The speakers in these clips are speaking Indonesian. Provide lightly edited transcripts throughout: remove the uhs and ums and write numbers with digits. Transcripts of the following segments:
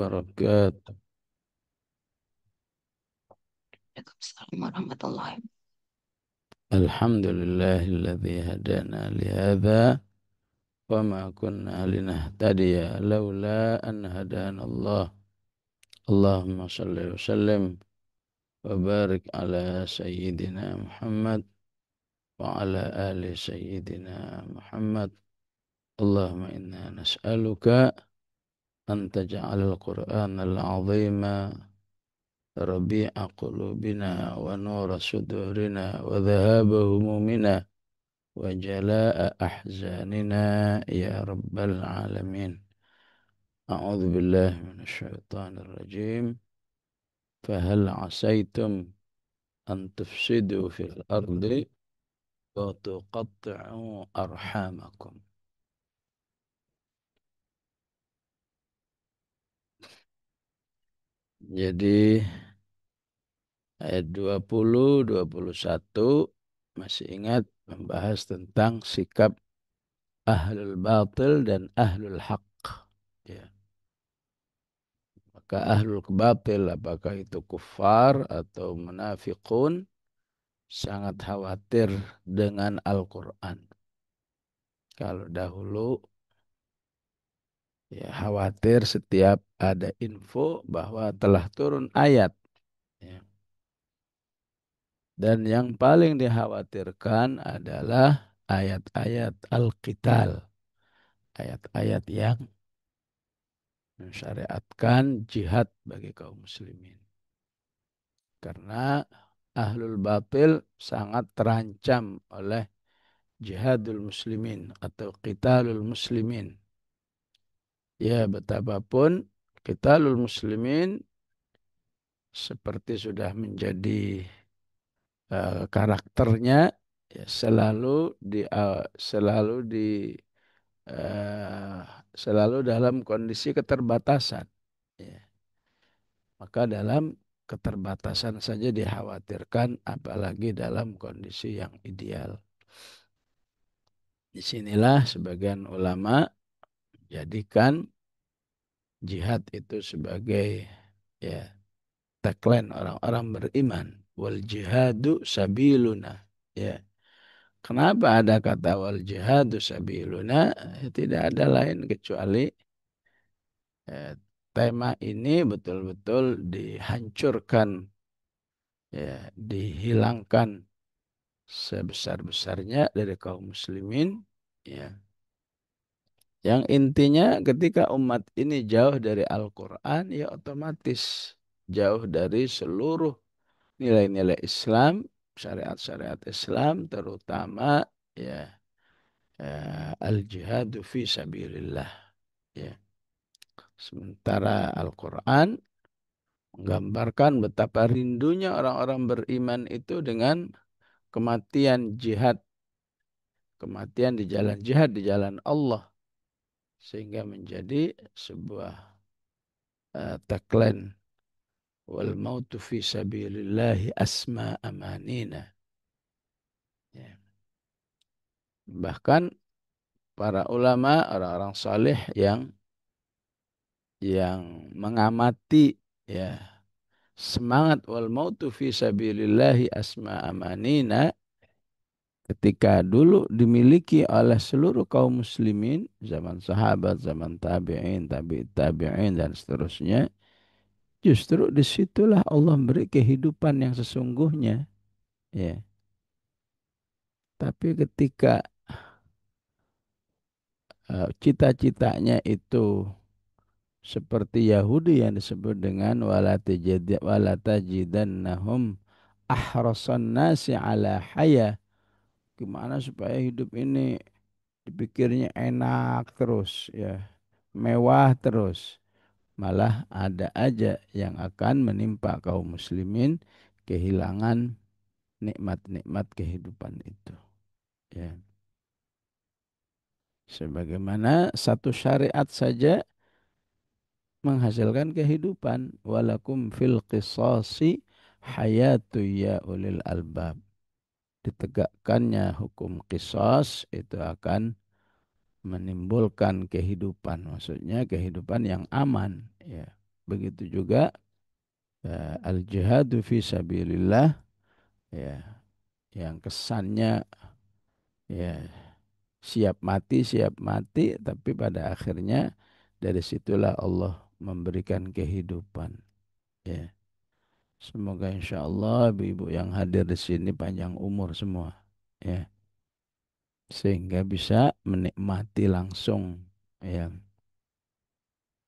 wabarakatuh. Waalaikumsalam warahmatullahi wabarakatuh. Alhamdulillahilladzi hadana lihadza wa ma kunna linahtadiya laula an hadana Allah. Allahumma shalli wa sallim wa barik ala sayyidina Muhammad wa ala ali sayyidina Muhammad. Allahumma inna nas'aluka an taj'alal Qur'anal 'azima rabi'a qulubina wa nura sudurina wa dhahaba humumina وجلاء أحزاننا يا رب العالمين. أعوذ بالله من الشيطان الرجيم. فهل عسيتم أن تفسدوا في الأرض وتقطعوا أرحامكم. Jadi ayat 20, 21 masih ingat membahas tentang sikap ahlul batil dan ahlul haq. Ya. Maka ahlul kebatil, apakah itu kufar atau munafikun, sangat khawatir dengan Al-Quran. Kalau dahulu, ya khawatir setiap ada info bahwa telah turun ayat. Ya. Dan yang paling dikhawatirkan adalah ayat-ayat Al-Qital. Ayat-ayat yang mensyariatkan jihad bagi kaum muslimin. Karena ahlul batil sangat terancam oleh jihadul muslimin atau qitalul muslimin. Ya, betapapun qitalul muslimin seperti sudah menjadi karakternya, ya, uh, selalu dalam kondisi keterbatasan. Ya. Maka dalam keterbatasan saja dikhawatirkan, apalagi dalam kondisi yang ideal. Disinilah sebagian ulama jadikan jihad itu sebagai, ya, tagline orang-orang beriman. Wal jihadu sabiluna. Ya. Kenapa ada kata wal jihadu sabiluna? Ya, tidak ada lain kecuali, ya, tema ini betul-betul dihancurkan, ya, dihilangkan sebesar-besarnya dari kaum muslimin. Ya. Yang intinya ketika umat ini jauh dari Al-Quran, ya otomatis jauh dari seluruh nilai-nilai Islam, syariat-syariat Islam, terutama, ya, al-jihadu fi sabilillah. Ya. Sementara Al-Quran menggambarkan betapa rindunya orang-orang beriman itu dengan kematian jihad, kematian di jalan jihad, di jalan Allah. Sehingga menjadi sebuah tagline, wal mautu fi sabilillahi asma amanina. Ya. Bahkan para ulama, orang-orang saleh yang mengamati, ya, semangat wal mautu fi sabilillahi asma amanina ketika dulu dimiliki oleh seluruh kaum muslimin, zaman sahabat, zaman tabi'in, tabi'in dan seterusnya, justru disitulah Allah beri kehidupan yang sesungguhnya. Ya. Tapi ketika cita-citanya itu seperti Yahudi yang disebut dengan walatajidannahum ahrasan nasi ala haya. Gimana supaya hidup ini dipikirnya enak terus, ya, mewah terus. Malah ada aja yang akan menimpa kaum muslimin kehilangan nikmat-nikmat kehidupan itu. Ya. Sebagaimana satu syariat saja menghasilkan kehidupan. Walakum fil qisasi hayatu ya ulil albab. Ditegakkannya hukum qisas itu akan menimbulkan kehidupan. Maksudnya kehidupan yang aman. Ya. begitu juga al-jihadu fi sabilillah, ya, yang kesannya ya siap mati, tapi pada akhirnya dari situlah Allah memberikan kehidupan. Ya, semoga insya Allah ibu-ibu yang hadir di sini panjang umur semua, ya, sehingga bisa menikmati langsung, ya,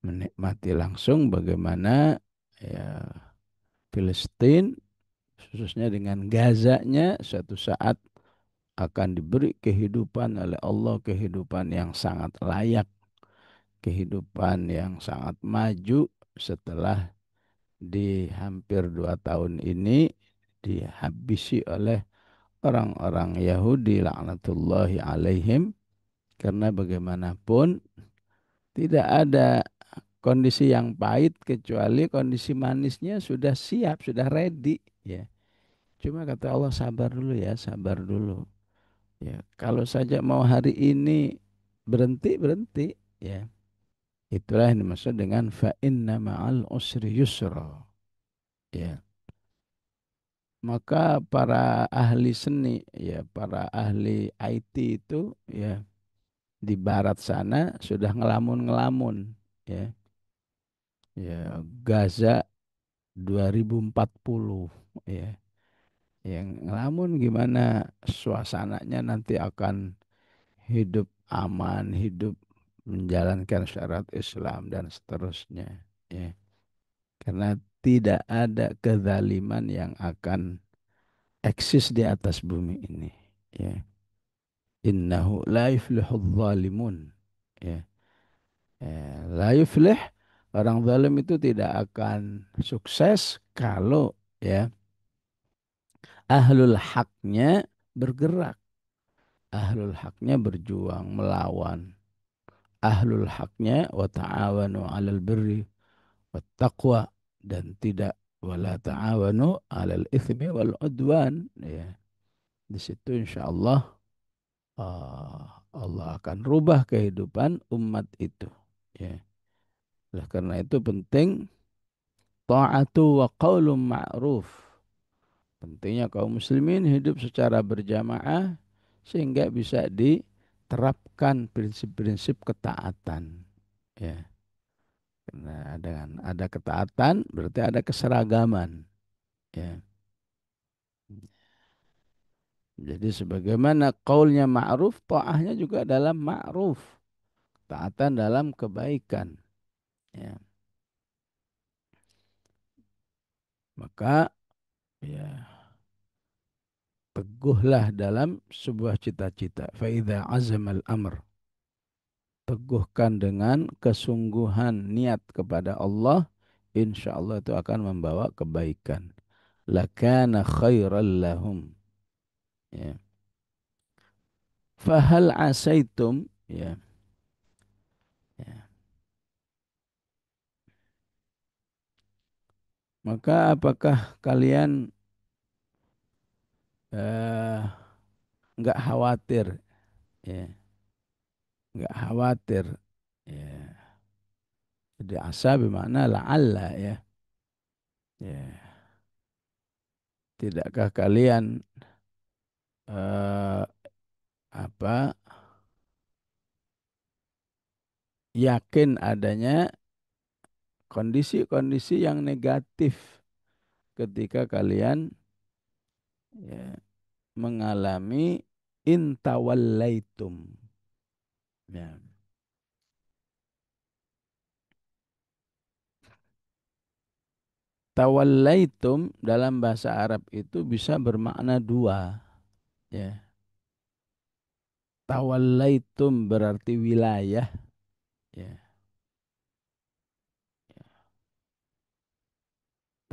menikmati langsung bagaimana ya Palestina khususnya dengan Gazanya suatu saat akan diberi kehidupan oleh Allah, kehidupan yang sangat layak, kehidupan yang sangat maju setelah di hampir 2 tahun ini dihabisi oleh orang-orang Yahudi laknatullahi alaihim, karena bagaimanapun tidak ada kondisi yang pahit kecuali kondisi manisnya sudah siap, sudah ready, ya. Cuma kata Allah sabar dulu ya, sabar dulu. Ya, kalau saja mau hari ini berhenti, berhenti, ya. Itulah yang dimaksud dengan fa inna ma'al usri yusra. Ya. Maka para ahli seni, ya, para ahli IT itu, ya, di barat sana sudah ngelamun-ngelamun, ya. Ya, Gaza 2040, ya. Yang ngelamun gimana suasananya nanti akan hidup aman, hidup menjalankan syariat Islam dan seterusnya, ya. Karena tidak ada kezaliman yang akan eksis di atas bumi ini, ya. Innahu la yuflihul zalimun, ya. La yuflih, orang zalim itu tidak akan sukses kalau, ya, ahlul haknya bergerak, ahlul haknya berjuang melawan, ahlul haknya wa ta'awanu 'alal birri wat taqwa, dan tidak wala ta'awanu 'alal itsmi wal udwan, ya. Di situ insyaallah Allah akan rubah kehidupan umat itu, ya. Oleh karena itu penting ta'atu wa qaulun ma'ruf. Pentingnya kaum muslimin hidup secara berjamaah sehingga bisa diterapkan prinsip-prinsip ketaatan, ya. Karena dengan ada ketaatan berarti ada keseragaman, ya. Jadi sebagaimana qaulnya ma'ruf, ta'ahnya juga dalam ma'ruf, taatan dalam kebaikan, ya. Maka ya teguhlah dalam sebuah cita-cita. Fa idza azamal amr, teguhkan dengan kesungguhan niat kepada Allah, insya Allah itu akan membawa kebaikan. Lakana khairal lahum, ya. Fahal asaitum, ya, ya. Maka apakah kalian eh, nggak khawatir, ya, nggak khawatir, ya. Jadi asa bermakna la'alla, ya. Ya, tidakkah kalian eh, apa yakin adanya kondisi-kondisi yang negatif ketika kalian, ya, mengalami intawallaitum, ya. Tawallaitum dalam bahasa Arab itu bisa bermakna dua, ya. Tawallaitum berarti wilayah, ya.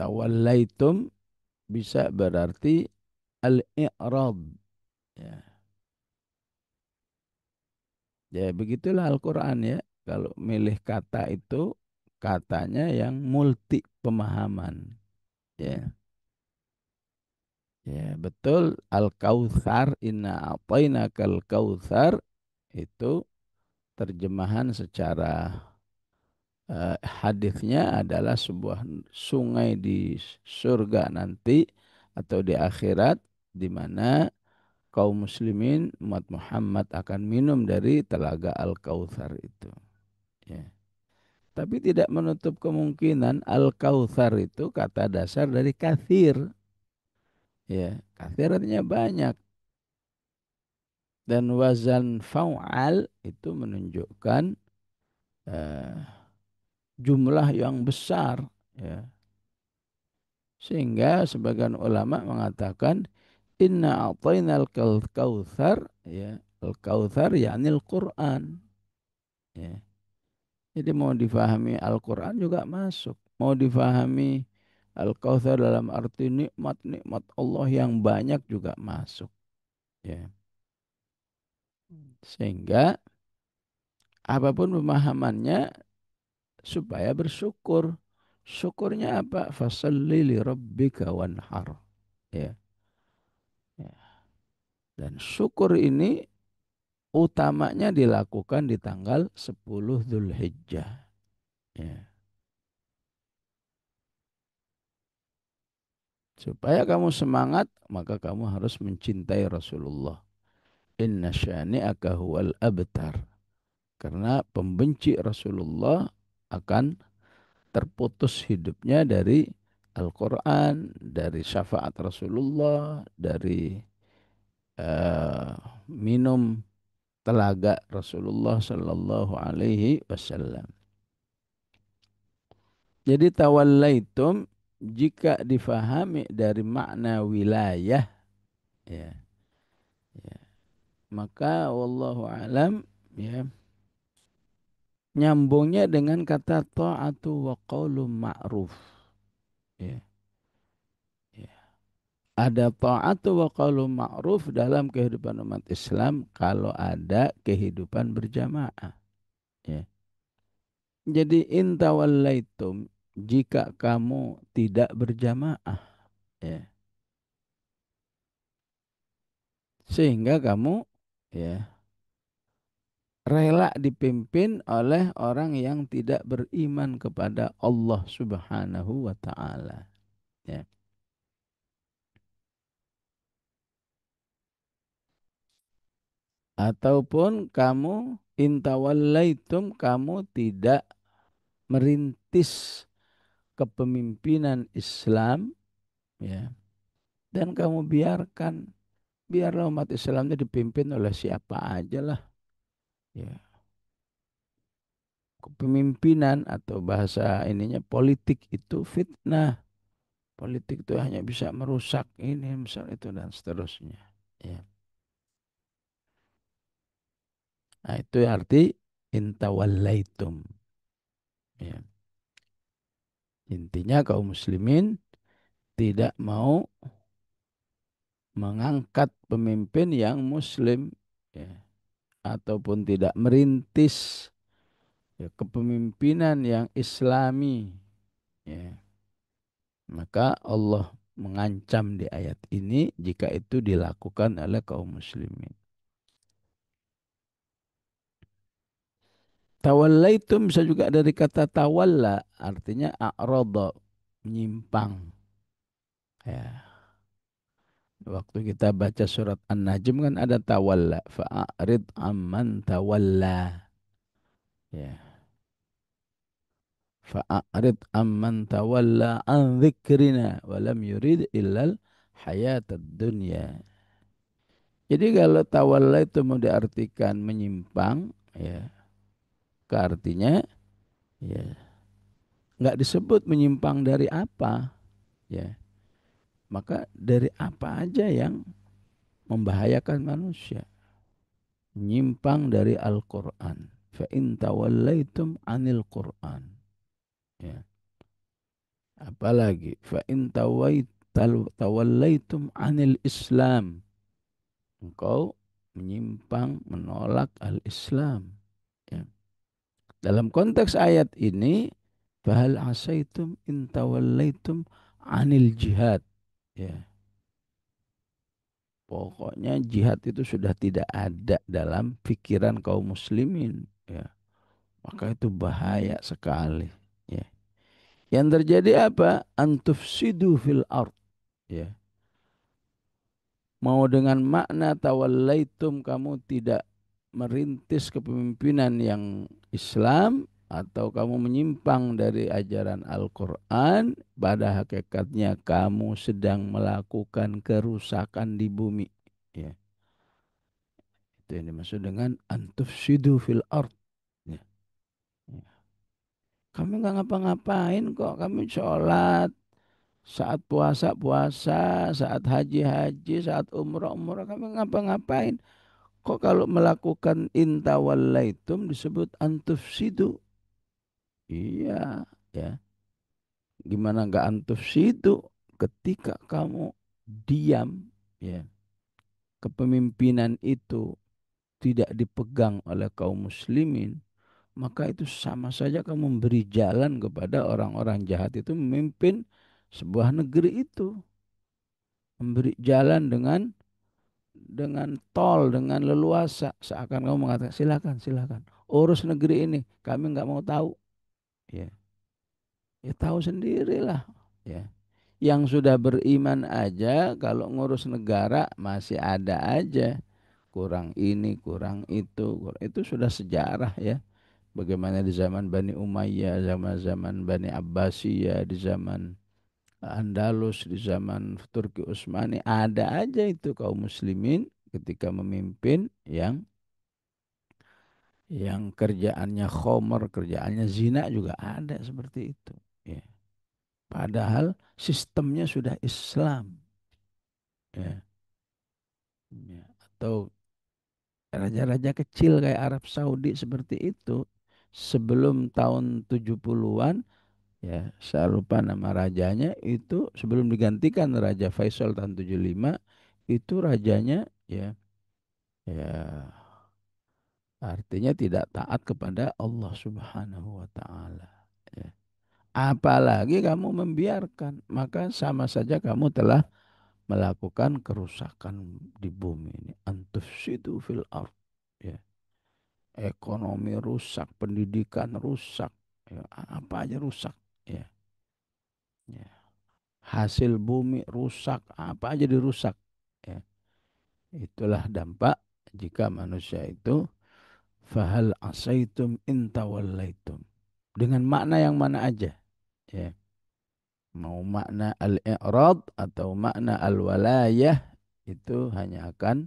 Tawallaitum bisa berarti al-i'rad, ya. Ya begitulah Al-Quran, ya. Kalau milih kata itu katanya yang multi pemahaman, ya. Ya betul, Al-Kautsar, inna a'tainakal kautsar, itu terjemahan secara Hadisnya adalah sebuah sungai di surga nanti atau di akhirat di mana kaum muslimin umat Muhammad akan minum dari telaga Al-Kautsar itu. Ya. Tapi tidak menutup kemungkinan Al-Kautsar itu kata dasar dari kathir. Ya, kathir artinya banyak. Dan wazan fa'al itu menunjukkan eh, jumlah yang besar. Ya. Sehingga sebagian ulama mengatakan inna a'tainal kautsar ya al-kautsar yakni Al-Qur'an ya. Jadi mau difahami Al-Qur'an juga masuk. Mau difahami Al-Kautsar dalam arti nikmat-nikmat Allah yang banyak juga masuk ya. Sehingga apapun pemahamannya supaya bersyukur. Syukurnya apa? Fasalli li rabbika wanhar. Ya. Ya. Dan syukur ini utamanya dilakukan di tanggal 10 Zulhijjah. Ya. Supaya kamu semangat, maka kamu harus mencintai Rasulullah. Inna syani'aka huwal abtar. Karena pembenci Rasulullah akan terputus hidupnya dari Al-Quran, dari syafaat Rasulullah, dari eh, minum telaga Rasulullah Sallallahu Alaihi Wasallam. Jadi tawallaitum jika difahami dari makna wilayah ya, ya, maka wallahu alam ya nyambungnya dengan kata ta'atu wa qaulu ma'ruf ya, ya. Ada ta'atu wa qaulu ma'ruf dalam kehidupan umat Islam kalau ada kehidupan berjamaah ya. Jadi intawallaitum jika kamu tidak berjamaah ya, sehingga kamu ya rela dipimpin oleh orang yang tidak beriman kepada Allah Subhanahu wa taala ya. Ataupun kamu intawallaitum kamu tidak merintis kepemimpinan Islam ya, dan kamu biarlah umat Islam itu dipimpin oleh siapa aja lah ya. Kepemimpinan atau bahasa ininya politik itu fitnah. Politik itu hanya bisa merusak ini, misal itu dan seterusnya. Ya. Nah, itu arti intawallaitum. Ya. Intinya kaum muslimin tidak mau mengangkat pemimpin yang muslim ya, ataupun tidak merintis ya, kepemimpinan yang islami ya. Maka Allah mengancam di ayat ini jika itu dilakukan oleh kaum muslimin. Tawallaitum bisa juga dari kata tawalla, artinya a'rada, menyimpang. Ya. Waktu kita baca surat An-Najm kan ada tawalla, fa'arid amman tawalla. Ya. Fa'arid amman tawalla an dzikrina wa lam yurid illal hayatad dunya. Jadi kalau tawalla itu mau diartikan menyimpang, ya, ke artinya ya nggak disebut menyimpang dari apa, ya. Maka dari apa aja yang membahayakan manusia. Menyimpang dari Al-Quran. Fa in tawallaitum anil Quran. Ya. Apalagi fa in tawallaitum anil Islam. Engkau menyimpang menolak al-Islam. Ya. Dalam konteks ayat ini, fahal asaitum in tawallaitum anil jihad. Ya. Pokoknya jihad itu sudah tidak ada dalam pikiran kaum muslimin. Ya. maka itu bahaya sekali. Ya. Yang terjadi apa? Antufsidu fil ard. Ya. Mau dengan makna tawallaitum, kamu tidak merintis kepemimpinan yang Islam, atau kamu menyimpang dari ajaran Al-Quran, pada hakikatnya kamu sedang melakukan kerusakan di bumi. Ya, itu yang dimaksud dengan antufsidu fil ard. Ya. Ya. Kami nggak ngapa-ngapain kok, kami sholat, saat puasa puasa, saat haji haji, saat umrah umrah, kami ngapa-ngapain. Kok kalau melakukan intawallaitum disebut antufsidu? Iya, ya. Gimana nggak antufsidu ketika kamu diam, ya. Kepemimpinan itu tidak dipegang oleh kaum muslimin, maka itu sama saja kamu memberi jalan kepada orang-orang jahat itu memimpin sebuah negeri itu, memberi jalan dengan tol, dengan leluasa, seakan kamu mengatakan silakan, silakan urus negeri ini, kami nggak mau tahu. Ya, ya tahu sendirilah. Ya, yang sudah beriman aja kalau ngurus negara masih ada aja kurang ini, kurang itu, itu sudah sejarah ya. Bagaimana di zaman Bani Umayyah, zaman-zaman Bani Abbasiyah, di zaman Andalus, di zaman Turki Utsmani, ada aja itu kaum muslimin ketika memimpin yang kerjaannya khomer, kerjaannya zina juga ada seperti itu. Ya. Padahal sistemnya sudah Islam. Ya. Ya. Atau raja-raja kecil kayak Arab Saudi seperti itu. Sebelum tahun 70-an, ya saya lupa nama rajanya, itu sebelum digantikan Raja Faisal tahun 75, itu rajanya ya, ya artinya tidak taat kepada Allah Subhanahu wa taala. Ya. Apalagi kamu membiarkan, maka sama saja kamu telah melakukan kerusakan di bumi ini. Antufsidu fil ard. Ya. Ekonomi rusak, pendidikan rusak, ya, apa aja rusak. Ya. Ya. Hasil bumi rusak, apa aja dirusak. Ya. Itulah dampak jika manusia itu fahal asaitum intawallaitum. Dengan makna yang mana aja. Ya. Mau makna al-i'rad atau makna al-walayah, itu hanya akan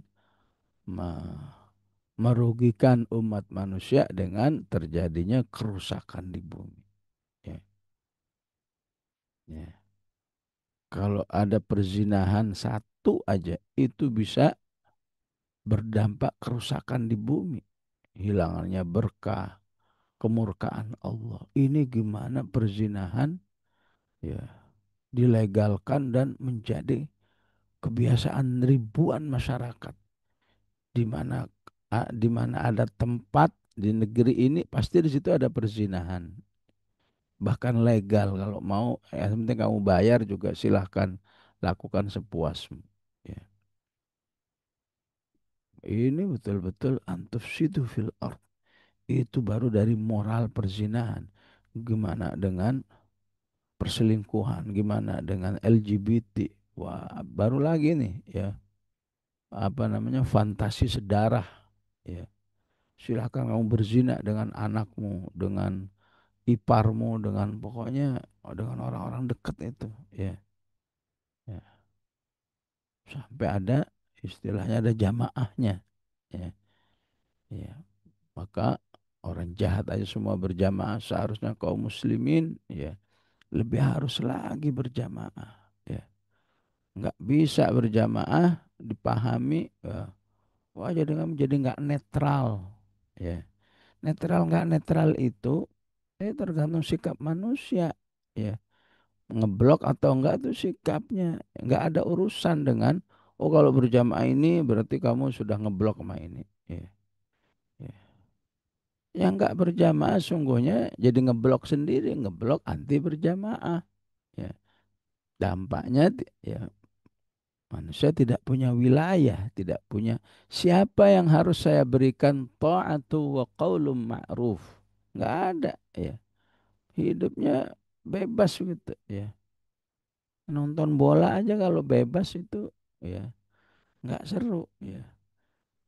merugikan umat manusia dengan terjadinya kerusakan di bumi. Ya, ya. Kalau ada perzinahan satu aja, itu bisa berdampak kerusakan di bumi. Hilangannya berkah, kemurkaan Allah. Ini gimana perzinahan ya dilegalkan dan menjadi kebiasaan ribuan masyarakat, di mana di mana ada tempat di negeri ini pasti di situ ada perzinahan, bahkan legal. Kalau mau yang penting kamu bayar juga silahkan lakukan sepuasmu. Ya. Ini betul-betul antufsidu fil ard. Itu baru dari moral perzinahan. Gimana dengan perselingkuhan, gimana dengan LGBT? Wah, baru lagi nih ya, apa namanya, fantasi sedarah. Ya, silahkan kamu berzina dengan anakmu, dengan iparmu, dengan pokoknya dengan orang-orang dekat itu. Ya, ya. Sampai ada istilahnya, ada jamaahnya. Ya, ya. Maka orang jahat aja semua berjamaah, seharusnya kaum muslimin ya lebih harus lagi berjamaah. Ya, nggak bisa berjamaah dipahami. Ya. Wah, jadi nggak netral. Ya, netral nggak netral itu tergantung sikap manusia. Ya, ngeblok atau enggak itu sikapnya. Nggak ada urusan dengan oh kalau berjamaah ini berarti kamu sudah ngeblok sama ini. Ya, ya. Yang nggak berjamaah sungguhnya jadi ngeblok sendiri, ngeblok anti berjamaah. Ya, dampaknya ya manusia tidak punya wilayah, tidak punya siapa yang harus saya berikan ta'atu wa qaulun ma'ruf. nggak ada ya. Hidupnya bebas gitu ya. Nonton bola aja kalau bebas itu ya nggak seru ya.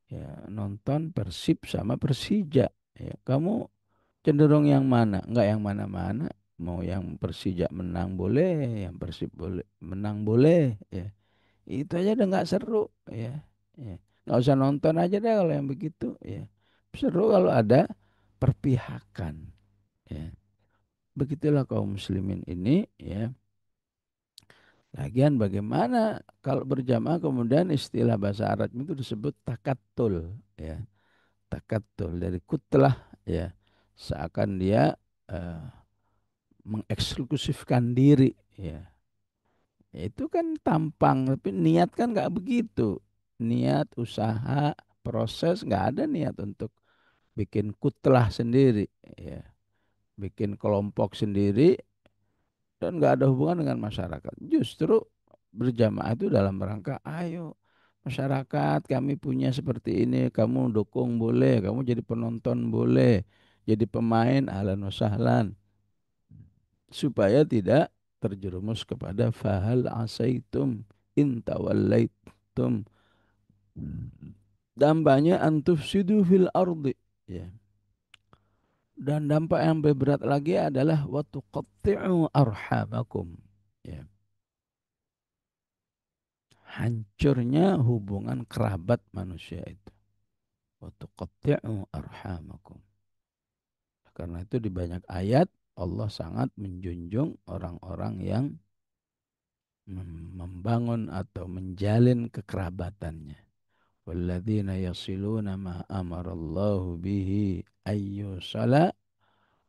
Ya nonton Persib sama Persija ya. Kamu cenderung yang mana? Nggak yang mana-mana. Mau yang Persija menang boleh, yang Persib boleh menang boleh ya. Itu aja udah nggak seru ya. Ya. Nggak usah nonton aja deh kalau yang begitu ya. Seru kalau ada perpihakan ya. Begitulah kaum muslimin ini ya. Lagian bagaimana kalau berjamaah kemudian istilah bahasa Arab itu disebut takatul ya. Takatul dari kutlah ya. Seakan dia eh, mengeksklusifkan diri ya. Itu kan tampang tapi niat kan nggak begitu. Niat usaha proses nggak ada niat untuk bikin kutlah sendiri ya. Bikin kelompok sendiri dan nggak ada hubungan dengan masyarakat. Justru berjamaah itu dalam rangka, ayo masyarakat kami punya seperti ini, kamu dukung boleh, kamu jadi penonton boleh, jadi pemain ahlan wa sahlan, supaya tidak terjerumus kepada fahal asaitum in tawallaitum dampaknya antufsidu fil ardi ya. Dan dampak yang lebih berat lagi adalah wa tuqatti'u arhamakum ya. Hancurnya hubungan kerabat manusia itu. Wa tuqatti'u arhamakum. Karena itu di banyak ayat Allah sangat menjunjung orang-orang yang membangun atau menjalin kekerabatannya. Walladzina yasiluna ma amarallahu bihi ayyusala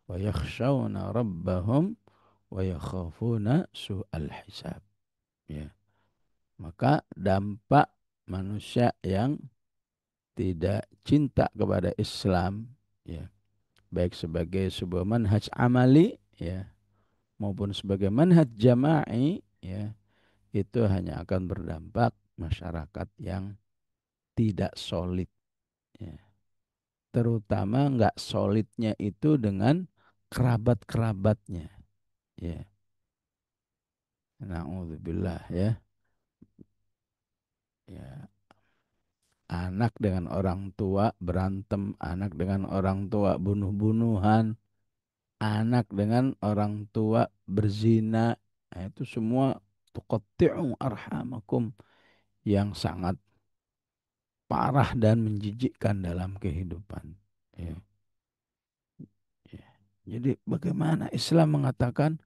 wa yakhshawna rabbahum wa yakhafuna su'al hisab. Ya. Maka dampak manusia yang tidak cinta kepada Islam ya baik sebagai sebuah manhaj amali ya maupun sebagai manhaj jama'i ya itu hanya akan berdampak masyarakat yang tidak solid ya. Terutama nggak solidnya itu dengan kerabat-kerabatnya ya. Na'udzubillah ya. Ya, anak dengan orang tua berantem, anak dengan orang tua bunuh-bunuhan, anak dengan orang tua berzina. Nah, itu semua tuqatti'u arhamakum yang sangat parah dan menjijikkan dalam kehidupan. Ya, ya. Jadi bagaimana Islam mengatakan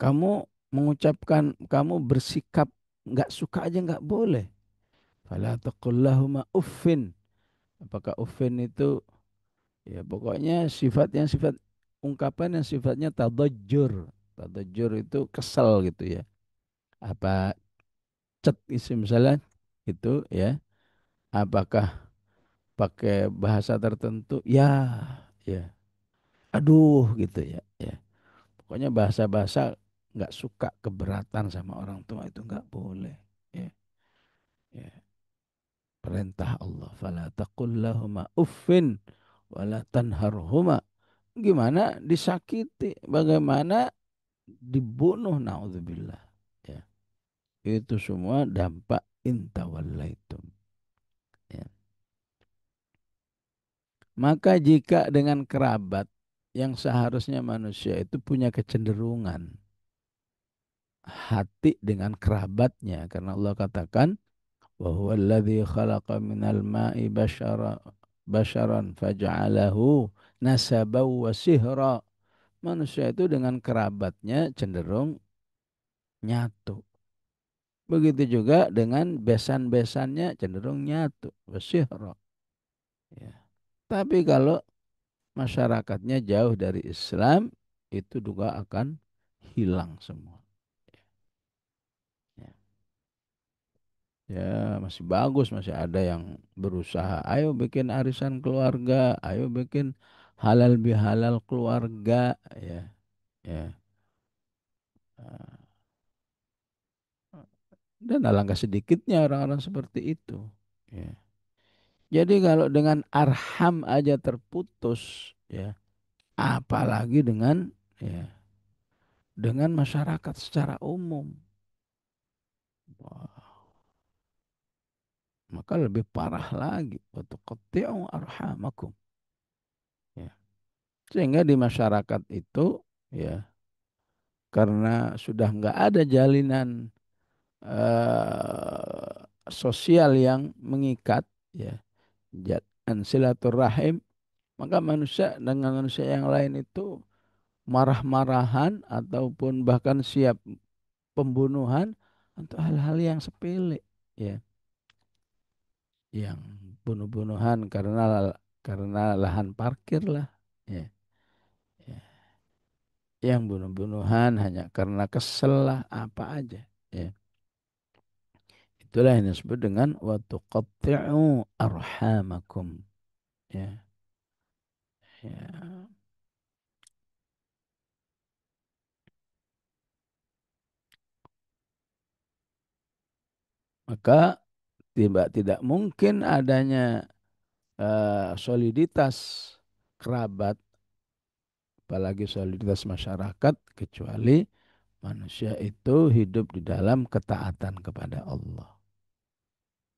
kamu mengucapkan kamu bersikap nggak suka aja nggak boleh. Fala taqul lahuma uffin. Apakah uffin itu ya pokoknya sifat ungkapan yang sifatnya tadajjur. Tadajjur itu kesel gitu ya. Apa cet isim misalnya itu ya. Apakah pakai bahasa tertentu? Ya, ya. Aduh gitu ya. Ya. Pokoknya bahasa-bahasa nggak suka keberatan sama orang tua itu nggak boleh. Ya, ya. Perintah Allah. Fala taqul lahuma uffin wala tanharhuma. Gimana disakiti? Bagaimana dibunuh? Naudzubillah. Ya. Itu semua dampak intawallaitum. Ya. Maka jika dengan kerabat yang seharusnya manusia itu punya kecenderungan hati dengan kerabatnya karena Allah katakan wa huwallazi khalaqa minal ma'i basharan faj'alahu nasabaw wa sihra. Manusia itu dengan kerabatnya cenderung nyatu. Begitu juga dengan besan-besannya cenderung nyatu. Wasihra. Ya. Tapi kalau masyarakatnya jauh dari Islam, itu juga akan hilang semua. Ya. Ya, masih bagus, masih ada yang berusaha. Ayo bikin arisan keluarga, ayo bikin halal bihalal keluarga, ya, ya. Dan alangkah sedikitnya orang-orang seperti itu. Ya. Jadi kalau dengan arham aja terputus, ya, apalagi ya dengan masyarakat secara umum. Wah, maka lebih parah lagi. Wa tuqatti'u arhamakum. Ya. Sehingga di masyarakat itu ya karena sudah nggak ada jalinan sosial yang mengikat ya dan silaturahim, maka manusia dengan manusia yang lain itu marah-marahan ataupun bahkan siap pembunuhan untuk hal-hal yang sepele ya, yang bunuh-bunuhan karena lahan parkir lah ya, ya. Yang bunuh-bunuhan hanya karena kesel lah apa aja ya. Itulah yang disebut dengan wa tuqatti'u arhamakum ya. Ya. Maka tidak mungkin adanya soliditas kerabat, apalagi soliditas masyarakat, kecuali manusia itu hidup di dalam ketaatan kepada Allah.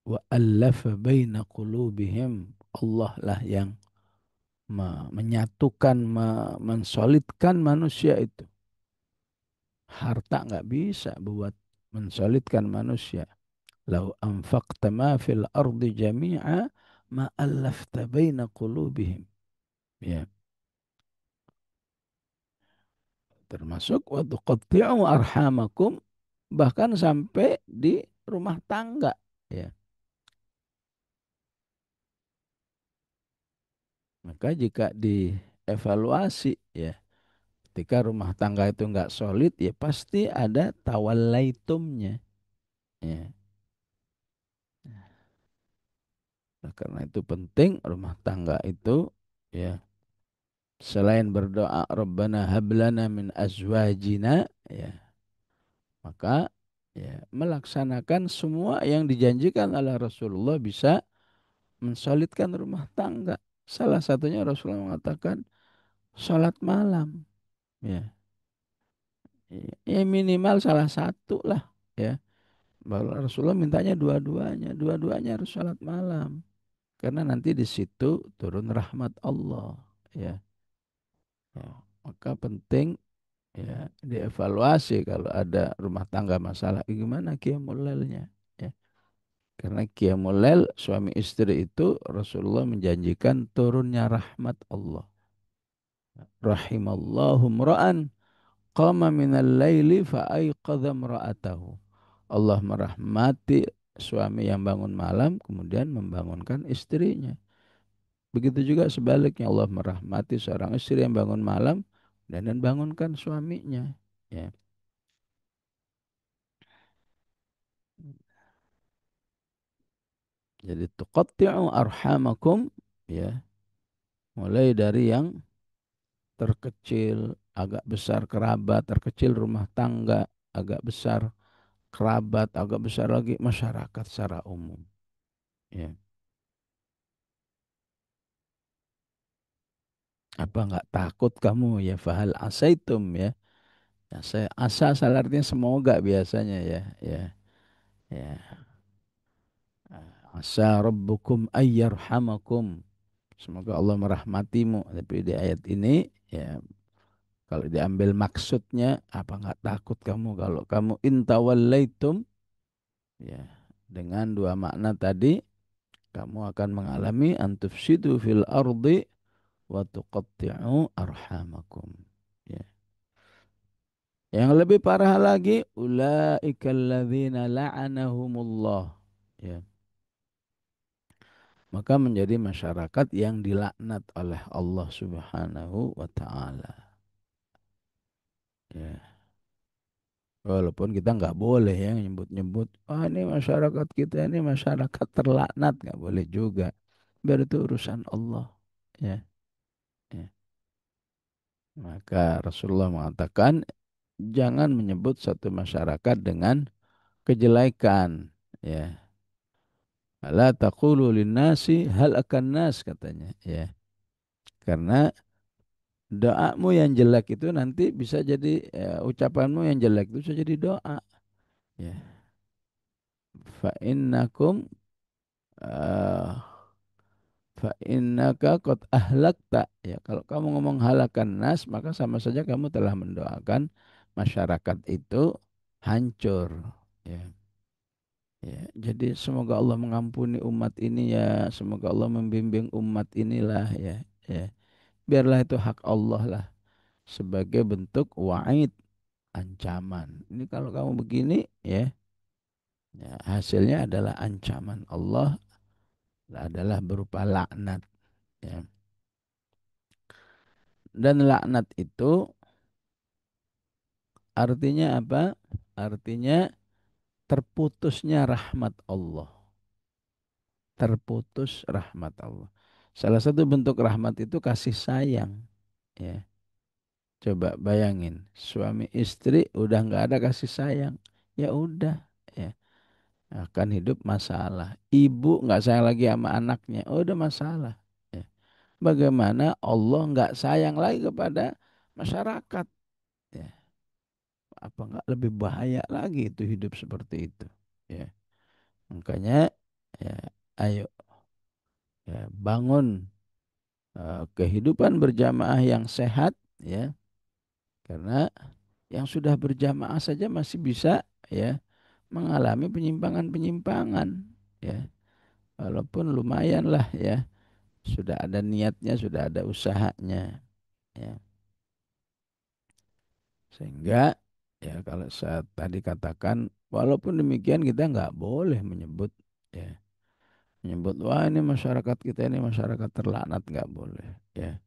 Wa allafa baina qulubihim. Allah lah yang menyatukan, mensolidkan manusia itu. Harta nggak bisa buat mensolidkan manusia. Lau anfaqta ma fil ardi jami'a ma allafta baina qulubihim. Ya, termasuk wa tuqatti'u arhamakum, bahkan sampai di rumah tangga ya. Maka jika dievaluasi ya, ketika rumah tangga itu nggak solid ya pasti ada tawallaitumnya ya. Nah, karena itu penting rumah tangga itu ya, selain berdoa Rabbana hablana min azwajina ya, maka ya melaksanakan semua yang dijanjikan oleh Rasulullah bisa mensolidkan rumah tangga. Salah satunya Rasulullah mengatakan sholat malam ya. Ya minimal salah satu lah ya. Bahwa Rasulullah mintanya dua-duanya, dua-duanya harus sholat malam. Karena nanti di situ turun rahmat Allah ya. Ya, maka penting ya dievaluasi kalau ada rumah tangga masalah gimana qiyamul lailnya ya. Karena qiyamul lail suami istri itu Rasulullah menjanjikan turunnya rahmat Allah. Rahimallahu mra'an qama minal laili fa'aiqadha mra'atahu. Allah merahmati suami yang bangun malam kemudian membangunkan istrinya. Begitu juga sebaliknya Allah merahmati seorang istri yang bangun malam dan bangunkan suaminya. Ya. Jadi tuqatti'u arhamakum ya, mulai dari yang terkecil, agak besar kerabat, terkecil rumah tangga, agak besar kerabat, agak besar lagi masyarakat secara umum. Ya. Apa nggak takut kamu ya fahal asaitum ya. Ya, saya asa salah artinya semoga biasanya ya. Ya. Ya. Asa rabbukum ayyarhamakum. Semoga Allah merahmatimu. Tapi di ayat ini ya kalau diambil maksudnya apa nggak takut kamu kalau kamu intawallaitum ya, dengan dua makna tadi kamu akan mengalami antufsidu fil ardi wa tuqatti'u arhamakum. Ya. Yang lebih parah lagi ulaikal ladzina la'anahumullah. Ya. Maka menjadi masyarakat yang dilaknat oleh Allah Subhanahu wa taala. Ya. Walaupun kita nggak boleh ya nyebut-nyebut, ah ini masyarakat kita ini masyarakat terlaknat, nggak boleh juga. Biar itu urusan Allah. Ya. Ya. Maka Rasulullah mengatakan jangan menyebut satu masyarakat dengan kejelekan. Ya. La taqulu linnasi hal akan nas katanya. Ya. Karena Doamu yang jelek itu nanti bisa jadi ucapanmu yang jelek itu bisa jadi doa. Ya. Fa innakum eh, fa innaka qad ahlakta. Ya, kalau kamu ngomong halakan nas, maka sama saja kamu telah mendoakan masyarakat itu hancur. Ya. Ya, jadi semoga Allah mengampuni umat ini ya, semoga Allah membimbing umat inilah ya. Ya. Biarlah itu hak Allah lah sebagai bentuk wa'id, ancaman. Ini kalau kamu begini ya, ya hasilnya adalah ancaman Allah, adalah berupa laknat ya. Dan laknat itu artinya apa? Artinya terputusnya rahmat Allah. Terputus rahmat Allah. Salah satu bentuk rahmat itu kasih sayang ya. Coba bayangin, suami istri udah nggak ada kasih sayang, ya udah ya akan hidup masalah. Ibu nggak sayang lagi sama anaknya, oh udah masalah. Ya. Bagaimana Allah nggak sayang lagi kepada masyarakat? Ya. Apa nggak lebih bahaya lagi itu hidup seperti itu? Ya. Makanya ya, ayo ya, bangun kehidupan berjamaah yang sehat ya. Karena yang sudah berjamaah saja masih bisa ya mengalami penyimpangan-penyimpangan ya. Walaupun lumayan lah ya. Sudah ada niatnya, sudah ada usahanya ya. Sehingga ya kalau saya tadi katakan walaupun demikian kita nggak boleh menyebut ya, menyebut wah ini masyarakat kita ini masyarakat terlaknat, nggak boleh ya.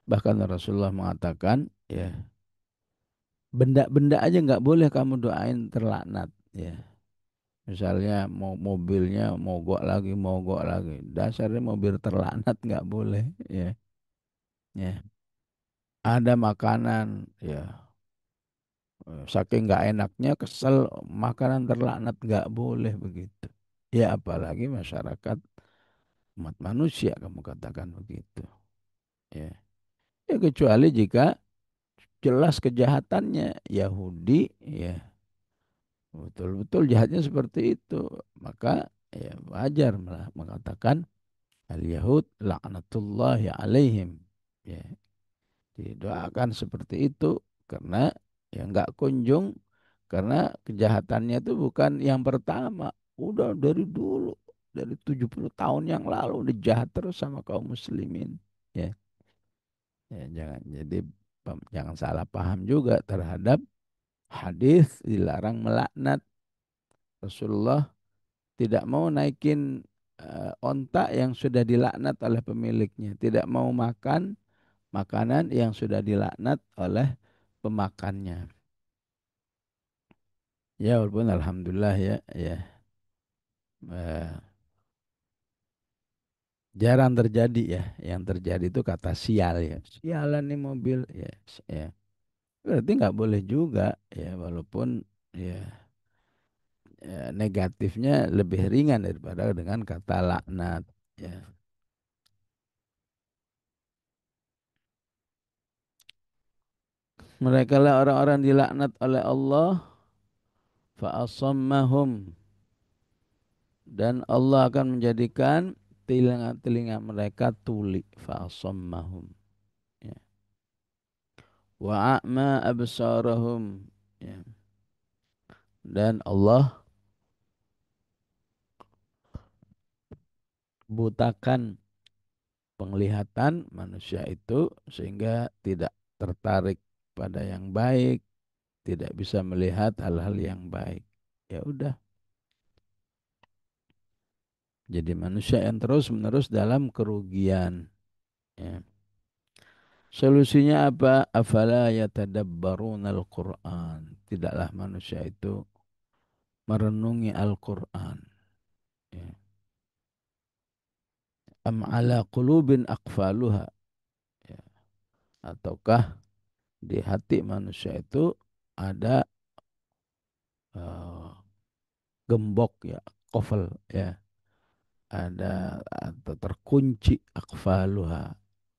Bahkan Rasulullah mengatakan ya benda-benda aja nggak boleh kamu doain terlaknat ya. Misalnya mau mobilnya mogok lagi, dasarnya mobil terlaknat nggak boleh ya. Ya, ada makanan ya, saking nggak enaknya kesel, makanan terlaknat, nggak boleh begitu. Ya apalagi masyarakat umat manusia kamu katakan begitu. Ya, ya kecuali jika jelas kejahatannya Yahudi ya betul-betul jahatnya seperti itu, maka ya wajar malah mengatakan al Yahud laknatullahi alaihim. Ya, didoakan seperti itu karena ya nggak kunjung, karena kejahatannya itu bukan yang pertama, udah dari dulu, dari 70 tahun yang lalu udah jahat terus sama kaum muslimin ya. Ya jangan jadi jangan salah paham juga terhadap hadis dilarang melaknat. Rasulullah tidak mau naikin onta yang sudah dilaknat oleh pemiliknya, tidak mau makan makanan yang sudah dilaknat oleh pemakannya. Ya walaupun alhamdulillah ya ya eh, jarang terjadi ya. Yang terjadi itu kata sial ya. Sialan nih mobil ya. Ya. Berarti nggak boleh juga ya walaupun ya, negatifnya lebih ringan daripada dengan kata laknat ya. Mereka lah orang-orang dilaknat oleh Allah fa'asammahum, dan Allah akan menjadikan telinga-telinga mereka tuli, fa'asammahum ya. Wa'ama absarahum ya. Dan Allah butakan penglihatan manusia itu sehingga tidak tertarik pada yang baik, tidak bisa melihat hal-hal yang baik. Ya udah, jadi manusia yang terus-menerus dalam kerugian. Ya. Solusinya apa? Afala yatadabbarunal Qur'an. Tidaklah manusia itu merenungi Al-Qur'an. Ya. Am ala qulubin aqfaluha. Ya. Ataukah di hati manusia itu ada eh, gembok ya, kofel ya, ada atau terkunci akfaluha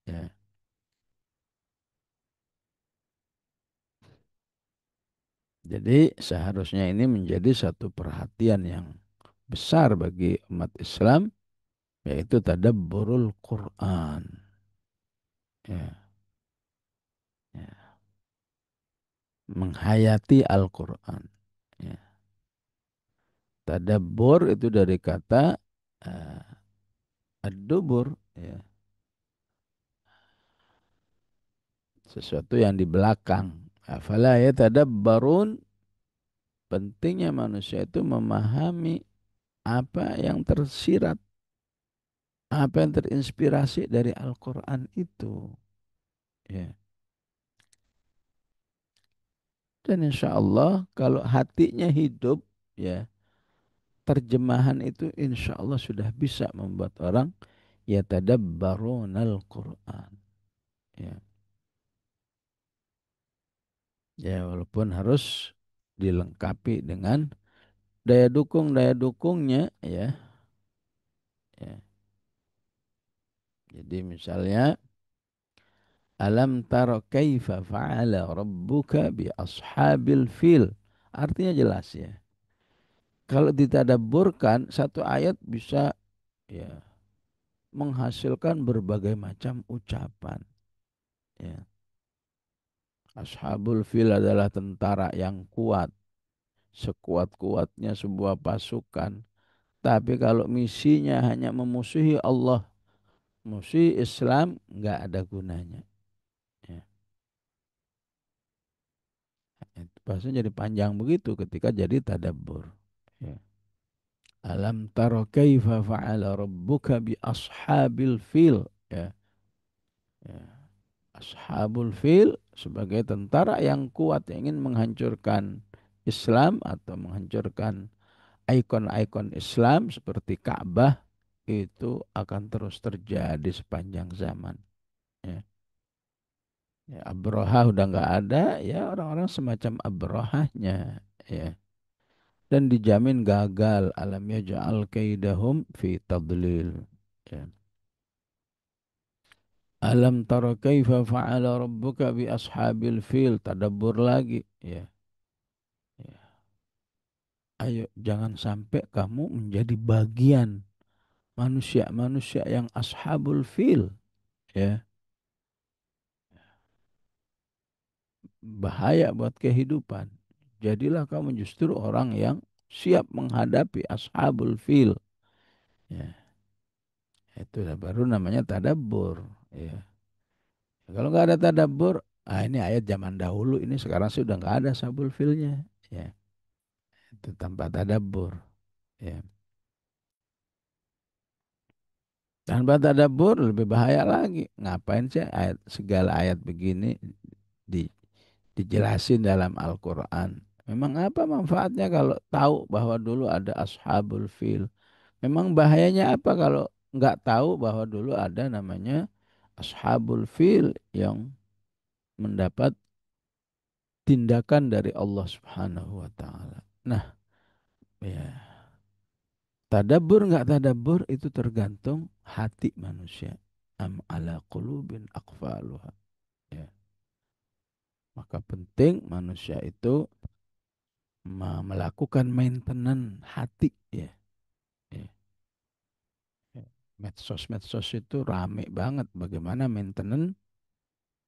ya. Jadi seharusnya ini menjadi satu perhatian yang besar bagi umat Islam, yaitu tadabburul Quran. Ya, ya. Menghayati Al-Quran. Ya. Tadabbur itu dari kata uh, ad-dubur, ya. Sesuatu yang di belakang. Afala yatadabbarun, pentingnya manusia itu memahami apa yang tersirat, apa yang terinspirasi dari Al-Quran itu. Ya. Dan insya Allah kalau hatinya hidup, ya, terjemahan itu insya Allah sudah bisa membuat orang yatadabbarunal Quran. Ya. Ya, walaupun harus dilengkapi dengan daya dukungnya, ya. Ya. Jadi misalnya alam taro kaifa fa'ala rabbuka bi ashabil fil. Artinya jelas, ya. Kalau ditadabburkan satu ayat bisa, ya, menghasilkan berbagai macam ucapan, ya. Ashabul fil adalah tentara yang kuat, sekuat-kuatnya sebuah pasukan. Tapi kalau misinya hanya memusuhi Allah, musuh Islam, nggak ada gunanya. Ya. Itu bahasanya jadi panjang begitu ketika jadi tadabbur. Ya. Alam taro kaifa fa'ala rabbuka bi ashabil fil. Ya. Ya. Ashabul fil sebagai tentara yang kuat yang ingin menghancurkan Islam atau menghancurkan ikon-ikon Islam seperti Ka'bah, itu akan terus terjadi sepanjang zaman. Ya. Ya, Abroha udah nggak ada, ya orang-orang semacam Abrohanya, ya. Dan dijamin gagal. Alam yaj'al kaidahum fi tadlil. Ya. Alam tara kaifa fa'ala rabbuka bi ashabil fil. Tadabbur lagi, ya. Ya. Ayo jangan sampai kamu menjadi bagian manusia-manusia yang ashabul fil, ya. Bahaya buat kehidupan. Jadilah kamu justru orang yang siap menghadapi ashabul fil. Ya, itu baru namanya tadabbur. Ya. Kalau nggak ada tadabbur, ini ayat zaman dahulu, ini sekarang sudah nggak ada ashabul filnya. Ya, itu tanpa tadabbur. Ya. Tanpa tadabbur lebih bahaya lagi. Ngapain sih segala ayat begini di, dijelasin dalam Al-Quran? Memang apa manfaatnya kalau tahu bahwa dulu ada ashabul fil? Memang bahayanya apa kalau nggak tahu bahwa dulu ada namanya ashabul fil yang mendapat tindakan dari Allah Subhanahu wa taala. Nah, ya, tadabbur nggak tadabbur itu tergantung hati manusia. Am ala qulubin aqfaluha. Ya. Maka penting manusia itu melakukan maintenance hati, ya. Ya. Ya. Medsos-medsos itu rame banget bagaimana maintenance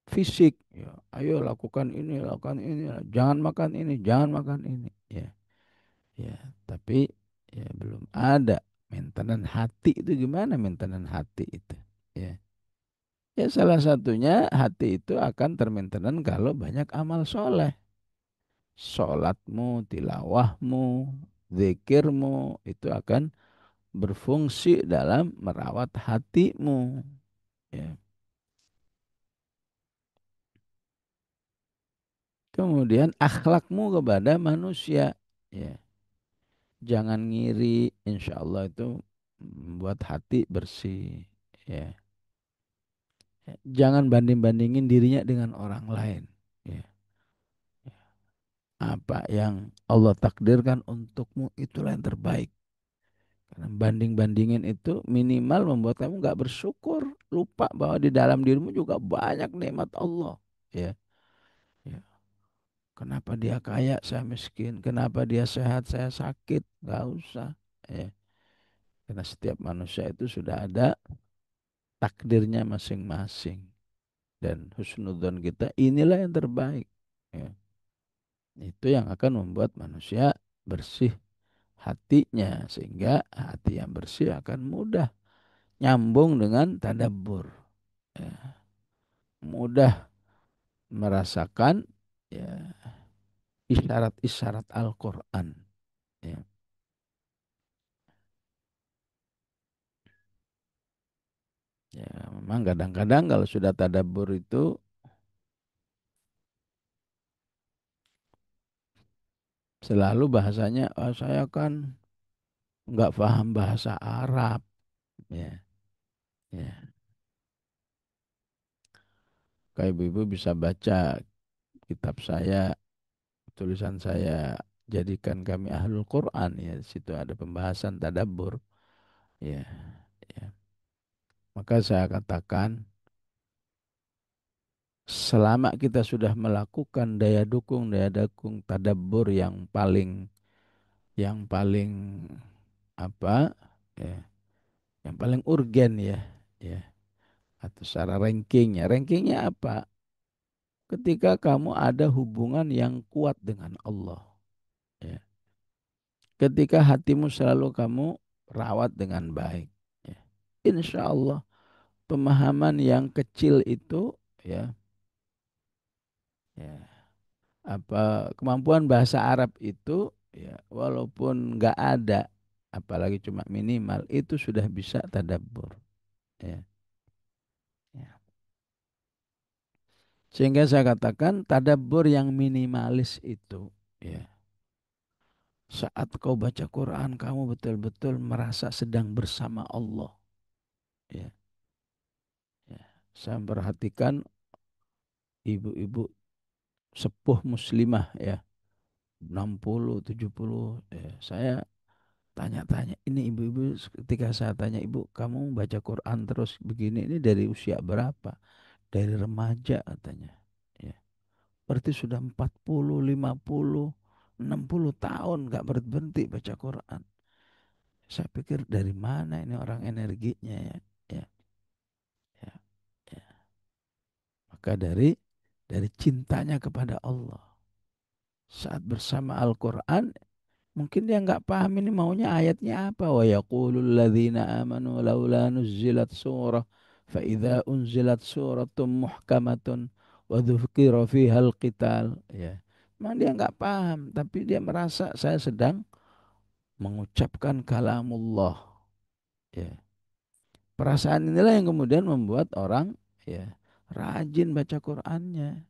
fisik, ya. Ayo lakukan ini, jangan makan ini, jangan makan ini, ya. Ya, tapi ya belum ada maintenance hati. Itu gimana maintenance hati itu, ya. Ya salah satunya hati itu akan termaintenance kalau banyak amal soleh. Sholatmu, tilawahmu, zikirmu itu akan berfungsi dalam merawat hatimu, ya. Kemudian akhlakmu kepada manusia, ya. Jangan ngiri, insya Allah itu membuat hati bersih, ya. Jangan banding-bandingin dirinya dengan orang lain, ya. Apa yang Allah takdirkan untukmu itulah yang terbaik. Karena banding-bandingin itu minimal membuat kamu nggak bersyukur, lupa bahwa di dalam dirimu juga banyak nikmat Allah, ya. Ya. Kenapa dia kaya, saya miskin? Kenapa dia sehat, saya sakit? Gak usah. Ya. Karena setiap manusia itu sudah ada takdirnya masing-masing. Dan husnudzon kita inilah yang terbaik. Ya. Itu yang akan membuat manusia bersih hatinya. Sehingga hati yang bersih akan mudah nyambung dengan tadabbur. Ya. Mudah merasakan ya, isyarat-isyarat Al-Quran. Ya. Ya, memang kadang-kadang kalau sudah tadabbur itu selalu bahasanya, "Oh, saya kan nggak paham bahasa Arab." Ya, ya. Kayak ibu-ibu bisa baca kitab saya, tulisan saya, jadikan kami ahlul Quran. Ya, di situ ada pembahasan tadabbur. Ya, ya. Maka saya katakan, selama kita sudah melakukan daya dukung tadabbur yang paling apa? Ya, yang paling urgen ya, ya. Atau secara rankingnya. Rankingnya apa? Ketika kamu ada hubungan yang kuat dengan Allah. Ya. Ketika hatimu selalu kamu rawat dengan baik. Ya. Insya Allah pemahaman yang kecil itu ya, ya kemampuan bahasa Arab itu ya walaupun nggak ada apalagi cuma minimal itu sudah bisa tadabbur. Ya. Ya. Sehingga saya katakan tadabbur yang minimalis itu ya. Saat kau baca Quran, kamu betul-betul merasa sedang bersama Allah. Ya, ya. Saya perhatikan ibu-ibu sepuh muslimah ya, 60, 70. Ya. Saya tanya-tanya, ini ibu-ibu ketika saya tanya, "Ibu, kamu baca Quran terus begini, ini dari usia berapa?" "Dari remaja," katanya. Ya. Berarti sudah 40, 50, 60 tahun nggak berhenti baca Quran. Saya pikir dari mana ini orang energinya ya. Ya, ya, ya. Maka dari cintanya kepada Allah. Saat bersama Al-Quran, mungkin dia nggak paham ini maunya ayatnya apa. Wa yaqulul ladzina amanu laula nuzzilat surah fa idza unzilat suratum muhkamatun wa dzukira fiha al-qital. Ya. Memang dia nggak paham, tapi dia merasa saya sedang mengucapkan kalamullah. Ya. Perasaan inilah yang kemudian membuat orang ya rajin baca Qur'annya.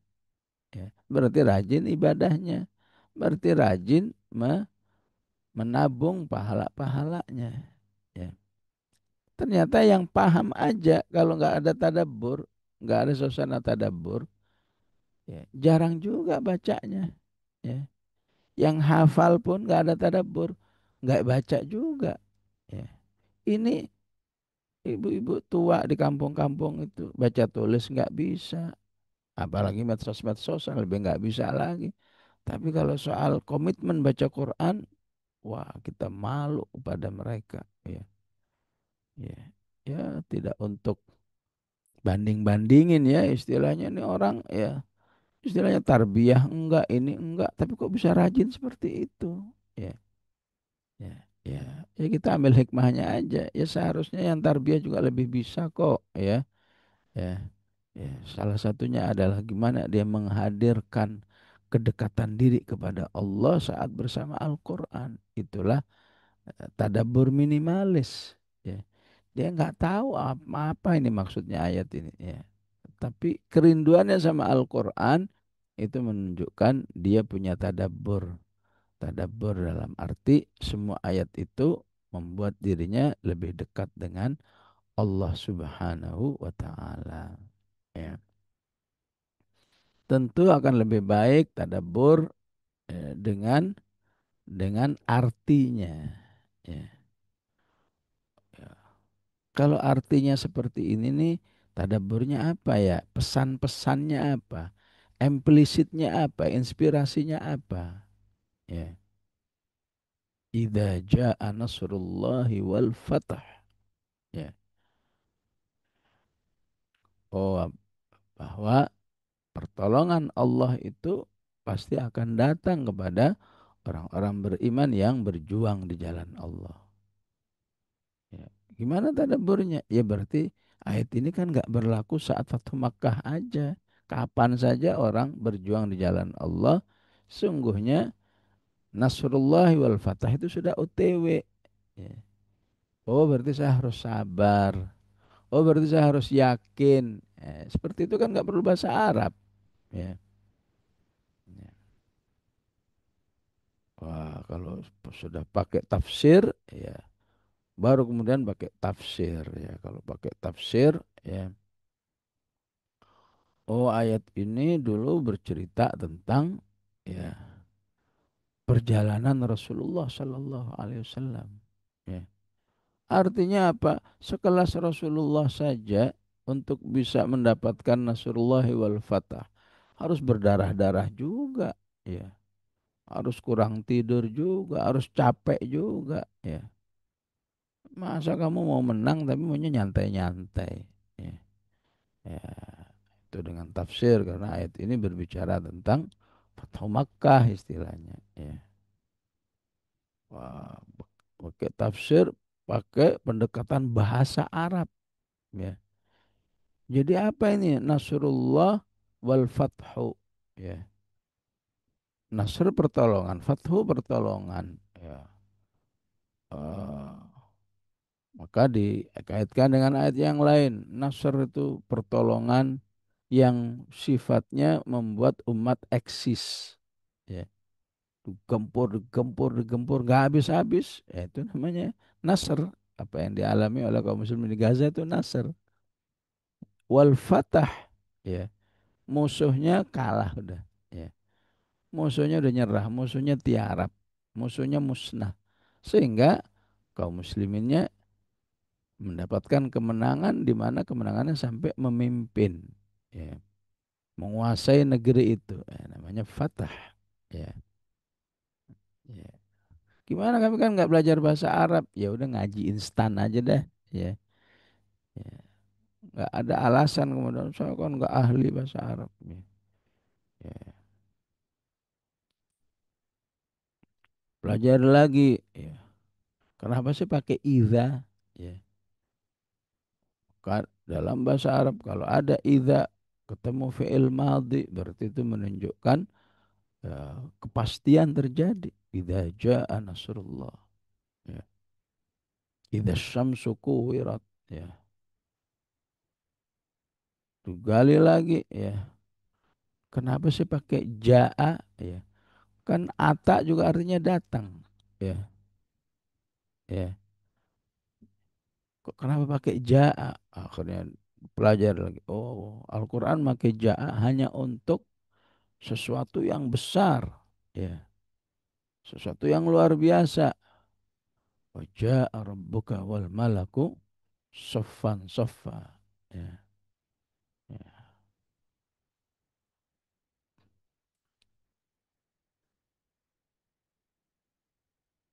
Ya. Berarti rajin ibadahnya. Berarti rajin menabung pahala-pahalanya. Ya. Ternyata yang paham aja kalau nggak ada tadabbur, nggak ada suasana tadabbur, ya, jarang juga bacanya. Ya. Yang hafal pun nggak ada tadabbur, nggak baca juga. Ya. Ini ibu-ibu tua di kampung-kampung itu baca tulis nggak bisa, apalagi medsos-medsos lebih nggak bisa lagi. Tapi kalau soal komitmen baca Quran, wah kita malu pada mereka. Ya, ya, ya tidak untuk banding-bandingin ya istilahnya ini orang ya istilahnya tarbiyah enggak ini enggak tapi kok bisa rajin seperti itu ya ya ya ya kita ambil hikmahnya aja ya seharusnya yang tarbiyah juga lebih bisa kok ya ya ya salah satunya adalah gimana dia menghadirkan kedekatan diri kepada Allah saat bersama Al-Quran itulah tadabbur minimalis ya dia nggak tahu apa ini maksudnya ayat ini ya tapi kerinduannya sama Al-Quran itu menunjukkan dia punya tadabbur tadabbur dalam arti semua ayat itu membuat dirinya lebih dekat dengan Allah Subhanahu wa taala ya tentu akan lebih baik tadabbur dengan artinya ya. Ya. Kalau artinya seperti ini nih, tadabburnya apa ya? Pesan-pesannya apa? implisitnya apa, inspirasinya apa, ya. Idza jaa nasrullahi wal fath, ya. Oh, bahwa pertolongan Allah itu pasti akan datang kepada orang-orang beriman yang berjuang di jalan Allah. Ya. Gimana tadabburnya? Ya berarti ayat ini kan nggak berlaku saat Fathu Makkah aja. Kapan saja orang berjuang di jalan Allah, sungguhnya Nasrullah wal Fatah itu sudah OTW. Ya. Oh berarti saya harus sabar. Oh berarti saya harus yakin. Seperti itu kan nggak perlu bahasa Arab. Ya. Ya. Wah, kalau sudah pakai tafsir, ya baru kemudian pakai tafsir ya. Kalau pakai tafsir, ya. Oh, ayat ini dulu bercerita tentang ya perjalanan Rasulullah Sallallahu Alaihi Wasallam. Ya. Artinya apa? Sekelas Rasulullah saja untuk bisa mendapatkan Nasrullah wal Fatah harus berdarah-darah juga, ya. Harus kurang tidur juga, harus capek juga, ya. Masa kamu mau menang tapi maunya nyantai-nyantai, ya. Ya, itu dengan tafsir karena ayat ini berbicara tentang Fathu Makkah istilahnya, ya. Wah, pakai tafsir, pakai pendekatan bahasa Arab, ya. Jadi apa ini Nasrullah wal Fathu, ya. Nasr pertolongan, Fathu pertolongan, ya. Eh, maka dikaitkan dengan ayat yang lain. Nasr itu pertolongan yang sifatnya membuat umat eksis, ya. Digempur, digempur, digempur, nggak habis-habis. Ya, itu namanya Nasr. Apa yang dialami oleh kaum muslimin di Gaza itu Nasr. Wal Fatah, ya. Musuhnya kalah udah. Ya. Musuhnya udah nyerah, musuhnya tiarap, musuhnya musnah. Sehingga kaum musliminnya mendapatkan kemenangan di mana kemenangannya sampai memimpin, ya. Menguasai negeri itu. Namanya Fatah. Ya. Ya. Gimana kami kan nggak belajar bahasa Arab? Ya udah ngaji instan aja dah. Ya, ya. Nggak ada alasan kemudian saya kan nggak ahli bahasa Arab. Ya. Ya. Belajar lagi. Ya. Kenapa sih pakai iza? Ya. Dalam bahasa Arab kalau ada iza ketemu fi'il madhi berarti itu menunjukkan ya, kepastian terjadi. Idza jaa nasrullah. Ya. Idza syamsu kuwirat. Ya. Gali lagi ya. Kenapa sih pakai jaa? Ya. Kan ata juga artinya datang. Ya, ya. Kok kenapa pakai jaa? Akhirnya pelajar lagi. Oh, Al-Quran pakai jaa hanya untuk sesuatu yang besar. Ya, sesuatu yang luar biasa. Wajah rabbuka wal malaku soffan soffa. Ya, ya.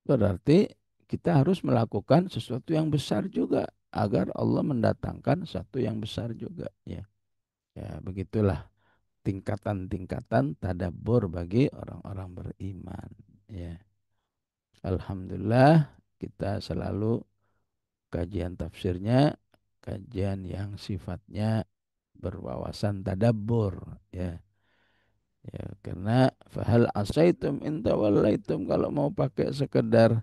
Berarti kita harus melakukan sesuatu yang besar juga agar Allah mendatangkan sesuatu yang besar juga. Ya, ya begitulah tingkatan-tingkatan tadabbur bagi orang-orang beriman, ya. Alhamdulillah kita selalu kajian tafsirnya kajian yang sifatnya berwawasan tadabbur, ya. Ya karena fahal asaitum in tawallaitum kalau mau pakai sekedar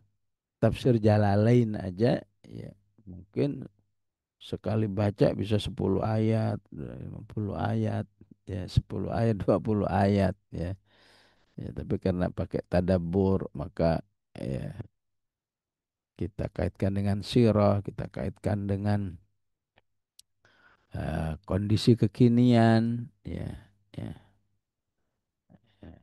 tafsir Jalalain aja ya mungkin sekali baca bisa 10 ayat 50 ayat, ya 10 ayat 20 ayat, ya. Ya, tapi karena pakai tadabbur maka ya, kita kaitkan dengan sirah, kita kaitkan dengan kondisi kekinian, ya, ya, ya.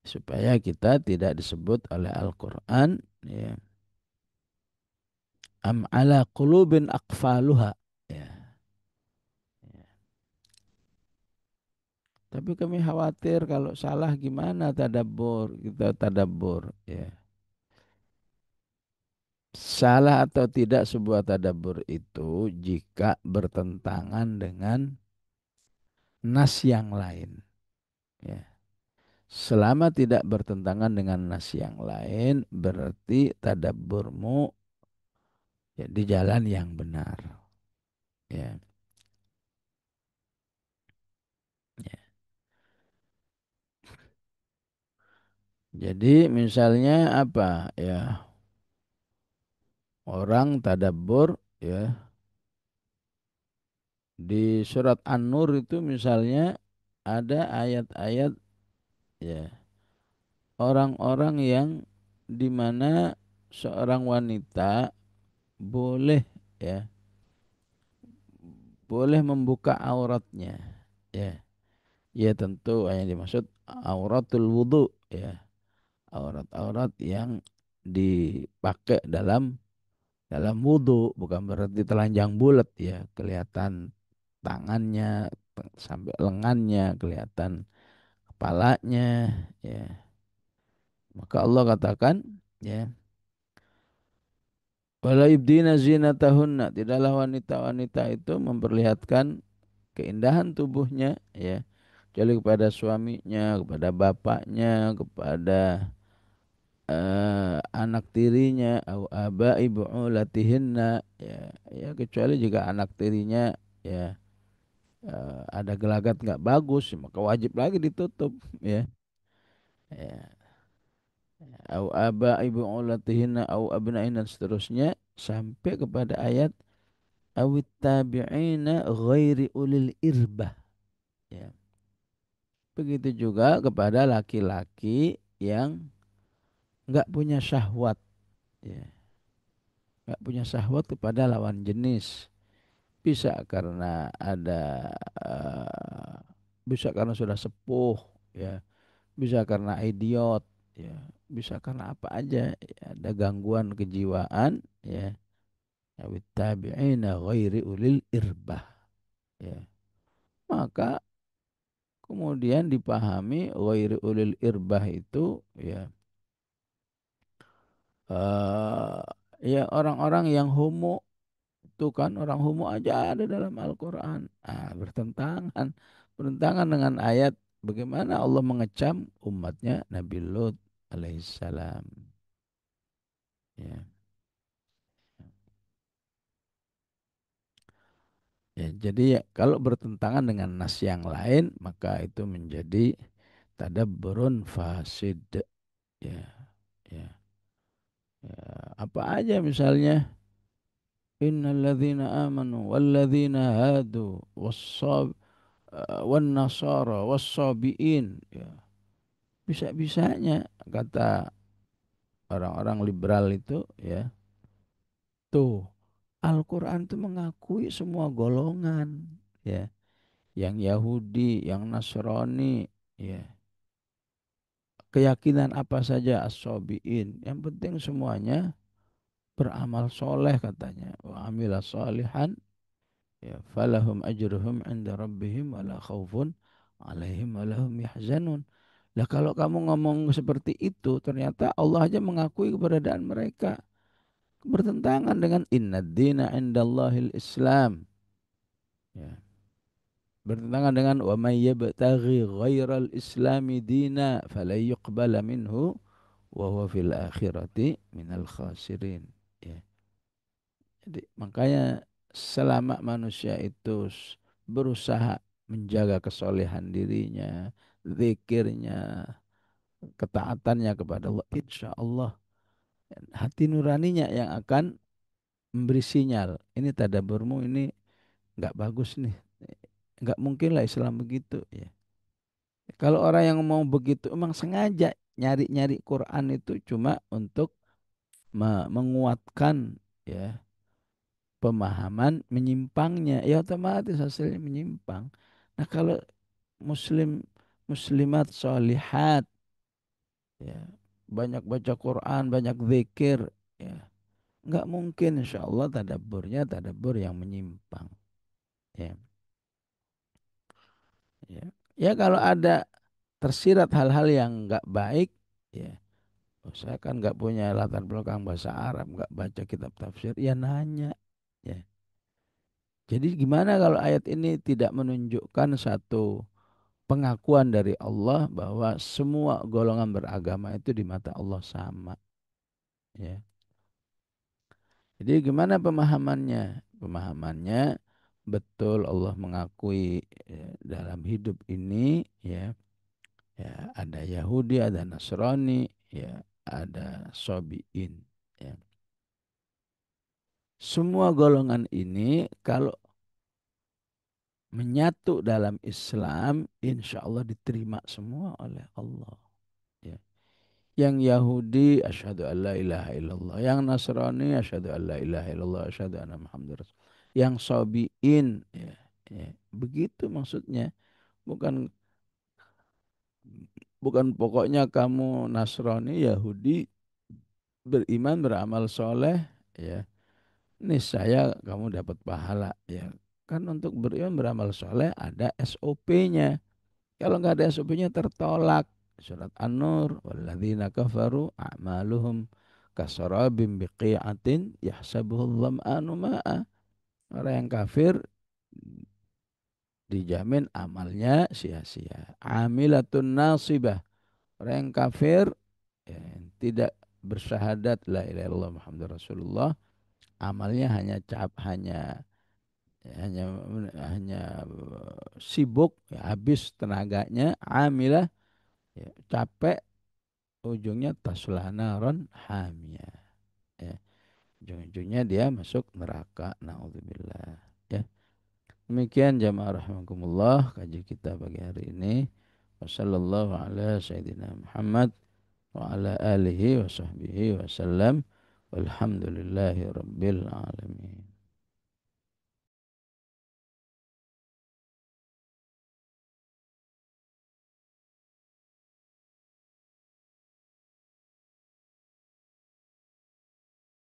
Supaya kita tidak disebut oleh Al-Quran, ya, am ala qulubin aqfaluha, ya, ya. Tapi kami khawatir kalau salah gimana tadabbur, kita tadabbur ya. Salah atau tidak sebuah tadabbur itu jika bertentangan dengan nas yang lain ya. Selama tidak bertentangan dengan nas yang lain berarti tadabburmu ya di jalan yang benar ya. Ya. Jadi misalnya apa ya, orang tadabbur ya di surat An-Nur itu misalnya ada ayat-ayat ya orang-orang yang di mana seorang wanita boleh ya boleh membuka auratnya ya. Ya tentu yang dimaksud auratul wudu ya, aurat-aurat yang dipakai dalam wudu, bukan berarti telanjang bulat ya, kelihatan tangannya sampai lengannya, kelihatan kepalanya ya. Maka Allah katakan ya, wala yubdina zinatahunna, tidaklah wanita-wanita itu memperlihatkan keindahan tubuhnya ya, kecuali kepada suaminya, kepada bapaknya, kepada anak tirinya, au abai bu'ulatihinna ya, ya kecuali jika anak tirinya ya ada gelagat nggak bagus maka wajib lagi ditutup ya. Ya. Au abai bu'ulatihinna au abnain dan seterusnya sampai kepada ayat awit tabi'ina ghairi ulil irbah ya. Begitu juga kepada laki-laki yang nggak punya syahwat ya, nggak punya syahwat kepada lawan jenis. Bisa karena ada bisa karena sudah sepuh ya, bisa karena idiot ya, bisa karena apa aja ya, ada gangguan kejiwaan ya. Ya tabi'ina ghairi ulil irbah ya. Maka kemudian dipahami ghairi ulil irbah itu ya eh ya orang-orang yang homo. Itu kan orang homo aja ada dalam Al-Quran. Bertentangan dengan ayat bagaimana Allah mengecam umatnya Nabi Lut alaihissalam. Ya. Ya, jadi ya, kalau bertentangan dengan nas yang lain maka itu menjadi tadabburun fasid. Ya, ya, ya. Apa aja misalnya innalladzina amanu walladzina hadu wan nasara wassabiin ya. Bisa-bisanya kata orang-orang liberal itu ya. Tuh, Al-Quran itu mengakui semua golongan ya. Yang Yahudi, yang Nasrani ya. Keyakinan apa saja as-sabiin. Yang penting semuanya beramal soleh katanya. Wa amila salihan ya falahum ajruhum inda rabbihim wala khaufun alaihim walahum yahzanun. Lah kalau kamu ngomong seperti itu, ternyata Allah aja mengakui keberadaan mereka. Bertentangan dengan inna dina indallahil Islam. Ya. Bertentangan dengan wa may yabtaghi ghairal islami dina falan yuqbala minhu wa huwa fil akhirati minal khasirin. Ya. Jadi makanya selama manusia itu berusaha menjaga kesolehan dirinya, zikirnya, ketaatannya kepada Allah, insya Allah hati nuraninya yang akan memberi sinyal. Ini tadaburmu ini nggak bagus nih. Nggak mungkin lah Islam begitu ya. Kalau orang yang mau begitu emang sengaja nyari-nyari Quran itu cuma untuk menguatkan ya pemahaman menyimpangnya, ya otomatis hasilnya menyimpang. Nah kalau muslim muslimat solihat ya banyak baca Quran, banyak zikir ya nggak mungkin insya Allah tadabburnya tadabbur yang menyimpang ya. Ya. Ya kalau ada tersirat hal-hal yang nggak baik, ya oh, saya kan nggak punya latar belakang bahasa Arab, nggak baca kitab tafsir, ya nanya. Ya. Jadi gimana kalau ayat ini tidak menunjukkan satu pengakuan dari Allah bahwa semua golongan beragama itu di mata Allah sama. Ya. Jadi gimana pemahamannya? Pemahamannya betul Allah mengakui ya, dalam hidup ini ya, ya ada Yahudi, ada Nasrani, ya ada Sobiin. Ya. Semua golongan ini kalau menyatu dalam Islam, insya Allah diterima semua oleh Allah. Ya. Yang Yahudi, asyhadu an la ilaha illallah. Yang Nasrani, asyhadu an la ilaha illallah, asyhadu anna Muhammad Rasul. Yang Sobiin, ya, ya. Begitu maksudnya. Bukan bukan pokoknya kamu Nasrani, Yahudi, beriman, beramal soleh, ya. Niscaya kamu dapat pahala, ya. Kan untuk beriman, beramal soleh ada SOP-nya. Kalau nggak ada SOP-nya tertolak. Surat An-Nur, walladzina kafaru a'maluhum kasarabim biqi'atin yahsabuhu dhama'anu ma'a. Orang yang kafir dijamin amalnya sia-sia. Amilatun nasibah. Orang yang kafir ya, tidak bersyahadat la ilaha illallah Muhammad Rasulullah, amalnya hanya hanya hanya sibuk ya, habis tenaganya, amilah ya, capek, ujungnya taslah naron hamiyah. Ya, ujung-ujungnya dia masuk neraka. Naudzubillah. Ya. Demikian jamaah rahimakumullah kaji kita pagi hari ini. Wassallallahu ala sayyidina Muhammad wa ala alihi wa sahbihi wasallam. Walhamdulillahi rabbil alamin.